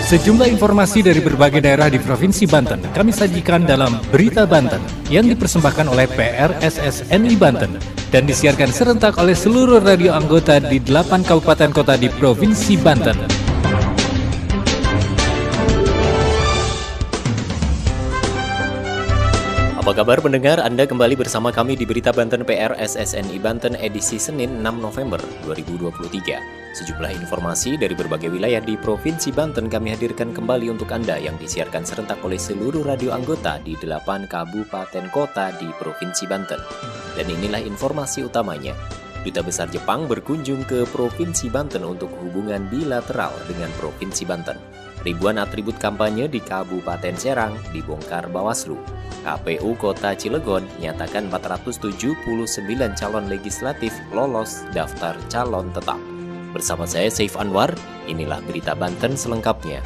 Sejumlah informasi dari berbagai daerah di Provinsi Banten kami sajikan dalam Berita Banten yang dipersembahkan oleh PRSSNI Banten dan disiarkan serentak oleh seluruh radio anggota di 8 kabupaten kota di Provinsi Banten. Apa kabar pendengar? Anda kembali bersama kami di Berita Banten PRSSNI Banten edisi Senin 6 November 2023. Sejumlah informasi dari berbagai wilayah di Provinsi Banten kami hadirkan kembali untuk Anda yang disiarkan serentak oleh seluruh radio anggota di 8 kabupaten kota di Provinsi Banten. Dan inilah informasi utamanya. Duta Besar Jepang berkunjung ke Provinsi Banten untuk hubungan bilateral dengan Provinsi Banten. Ribuan atribut kampanye di Kabupaten Serang dibongkar Bawaslu. KPU Kota Cilegon nyatakan 479 calon legislatif lolos daftar calon tetap. Bersama saya Saif Anwar, inilah Berita Banten selengkapnya.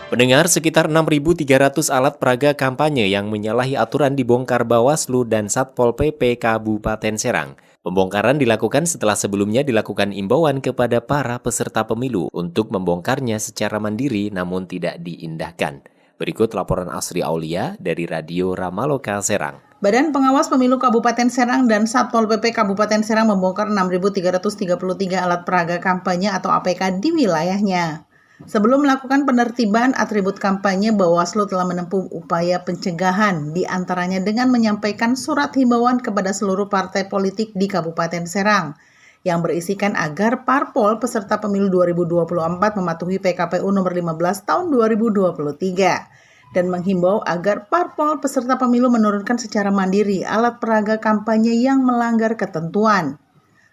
Pendengar, sekitar 6.300 alat peraga kampanye yang menyalahi aturan dibongkar Bawaslu dan Satpol PP Kabupaten Serang. Pembongkaran dilakukan setelah sebelumnya dilakukan imbauan kepada para peserta pemilu untuk membongkarnya secara mandiri namun tidak diindahkan. Berikut laporan Asri Aulia dari Radio Ramaloka Serang. Badan Pengawas Pemilu Kabupaten Serang dan Satpol PP Kabupaten Serang membongkar 6.333 alat peraga kampanye atau APK di wilayahnya. Sebelum melakukan penertiban atribut kampanye, Bawaslu telah menempuh upaya pencegahan, di antaranya dengan menyampaikan surat himbauan kepada seluruh partai politik di Kabupaten Serang, yang berisikan agar parpol peserta pemilu 2024 mematuhi PKPU nomor 15 tahun 2023. Dan menghimbau agar parpol peserta pemilu menurunkan secara mandiri alat peraga kampanye yang melanggar ketentuan.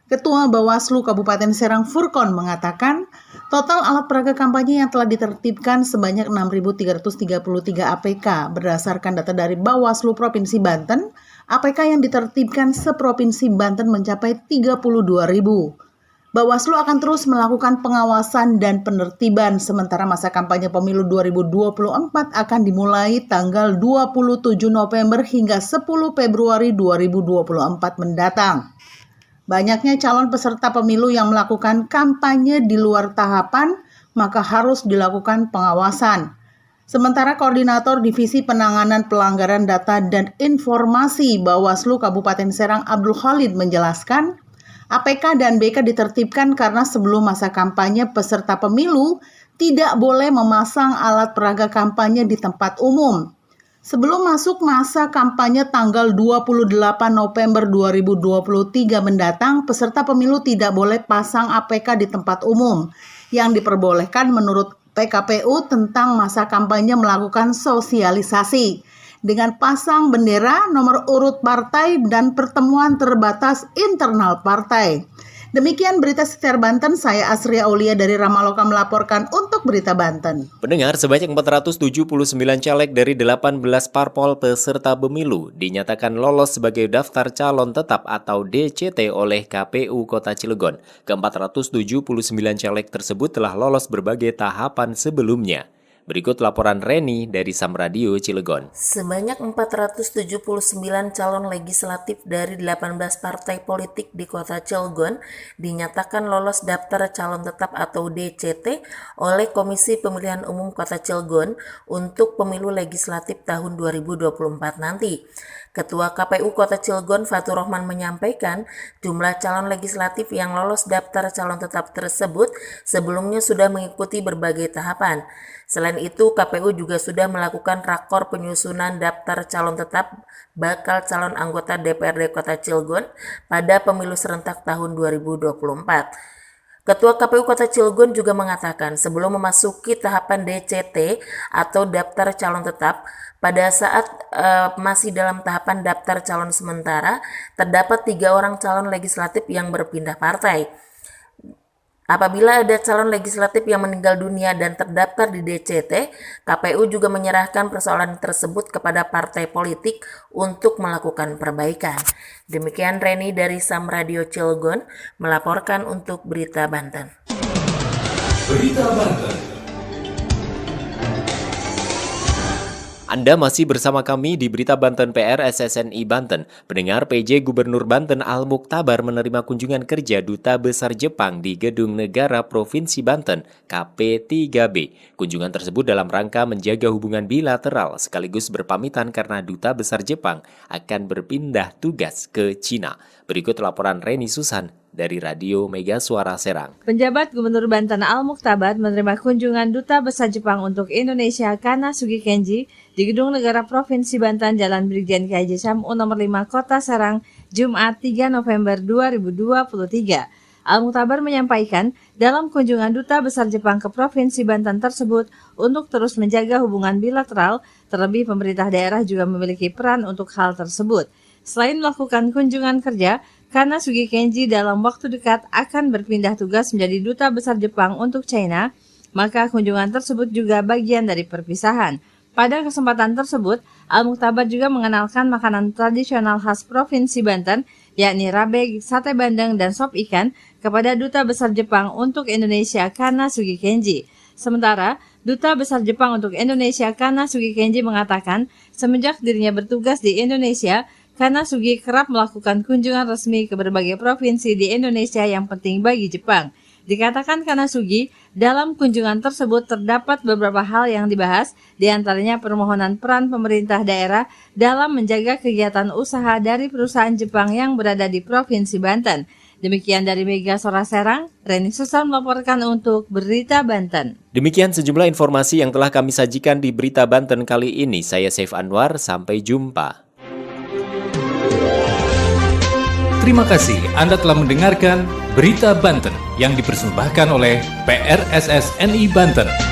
Ketua Bawaslu Kabupaten Serang Furkon mengatakan, total alat peraga kampanye yang telah ditertibkan sebanyak 6.333 APK. Berdasarkan data dari Bawaslu Provinsi Banten, APK yang ditertibkan seprovinsi Banten mencapai 32.000. Bawaslu akan terus melakukan pengawasan dan penertiban, sementara masa kampanye pemilu 2024 akan dimulai tanggal 27 November hingga 10 Februari 2024 mendatang. Banyaknya calon peserta pemilu yang melakukan kampanye di luar tahapan, maka harus dilakukan pengawasan. Sementara Koordinator Divisi Penanganan Pelanggaran Data dan Informasi Bawaslu Kabupaten Serang Abdul Khalid menjelaskan, APK dan BK ditertibkan karena sebelum masa kampanye peserta pemilu tidak boleh memasang alat peraga kampanye di tempat umum. Sebelum masuk masa kampanye tanggal 28 November 2023 mendatang, peserta pemilu tidak boleh pasang APK di tempat umum. Yang diperbolehkan menurut PKPU tentang masa kampanye melakukan sosialisasi dengan pasang bendera, nomor urut partai, dan pertemuan terbatas internal partai. Demikian berita sekitar Banten, saya Asri Aulia dari Ramaloka melaporkan untuk Berita Banten. Pendengar, sebanyak 479 caleg dari 18 parpol peserta pemilu dinyatakan lolos sebagai daftar calon tetap atau DCT oleh KPU Kota Cilegon. Ke-479 caleg tersebut telah lolos berbagai tahapan sebelumnya. Berikut laporan Reni dari Sam Radio Cilegon. Sebanyak 479 calon legislatif dari 18 partai politik di Kota Cilegon dinyatakan lolos daftar calon tetap atau DCT oleh Komisi Pemilihan Umum Kota Cilegon untuk pemilu legislatif tahun 2024 nanti. Ketua KPU Kota Cilegon Fatur Rohman menyampaikan jumlah calon legislatif yang lolos daftar calon tetap tersebut sebelumnya sudah mengikuti berbagai tahapan. Selain itu, KPU juga sudah melakukan rakor penyusunan daftar calon tetap bakal calon anggota DPRD Kota Cilegon pada pemilu serentak tahun 2024. Ketua KPU Kota Cilegon juga mengatakan sebelum memasuki tahapan DCT atau daftar calon tetap, pada saat masih dalam tahapan daftar calon sementara, terdapat 3 orang calon legislatif yang berpindah partai. Apabila ada calon legislatif yang meninggal dunia dan terdaftar di DCT, KPU juga menyerahkan persoalan tersebut kepada partai politik untuk melakukan perbaikan. Demikian Reni dari Sam Radio Cilegon melaporkan untuk Berita Banten. Berita Banten. Anda masih bersama kami di Berita Banten PR SSNI Banten. Pendengar, PJ Gubernur Banten Al-Muktabar menerima kunjungan kerja Duta Besar Jepang di Gedung Negara Provinsi Banten, KP3B. Kunjungan tersebut dalam rangka menjaga hubungan bilateral sekaligus berpamitan karena Duta Besar Jepang akan berpindah tugas ke Cina. Berikut laporan Reni Susan dari Radio Mega Suara Serang. Penjabat Gubernur Banten Al-Muktabar menerima kunjungan Duta Besar Jepang untuk Indonesia Kanasugi Kenji di Gedung Negara Provinsi Banten, Jalan Brigjen K. Haji Sam'u nomor 5 Kota Serang, Jumat 3 November 2023. Al-Muktabar menyampaikan dalam kunjungan Duta Besar Jepang ke Provinsi Banten tersebut untuk terus menjaga hubungan bilateral, terlebih pemerintah daerah juga memiliki peran untuk hal tersebut. Selain melakukan kunjungan kerja, Kanasugi Kenji dalam waktu dekat akan berpindah tugas menjadi Duta Besar Jepang untuk China, maka kunjungan tersebut juga bagian dari perpisahan. Pada kesempatan tersebut, Al-Muktabar juga mengenalkan makanan tradisional khas Provinsi Banten, yakni rabe, sate bandeng, dan sop ikan, kepada Duta Besar Jepang untuk Indonesia Kanasugi Kenji. Sementara, Duta Besar Jepang untuk Indonesia Kanasugi Kenji mengatakan, semenjak dirinya bertugas di Indonesia, Kanasugi kerap melakukan kunjungan resmi ke berbagai provinsi di Indonesia yang penting bagi Jepang. Dikatakan Kanasugi, dalam kunjungan tersebut terdapat beberapa hal yang dibahas, diantaranya permohonan peran pemerintah daerah dalam menjaga kegiatan usaha dari perusahaan Jepang yang berada di Provinsi Banten. Demikian dari Mega Suara Serang, Reni Susan melaporkan untuk Berita Banten. Demikian sejumlah informasi yang telah kami sajikan di Berita Banten kali ini. Saya Saif Anwar, sampai jumpa. Terima kasih Anda telah mendengarkan Berita Banten yang dipersembahkan oleh PRSSNI Banten.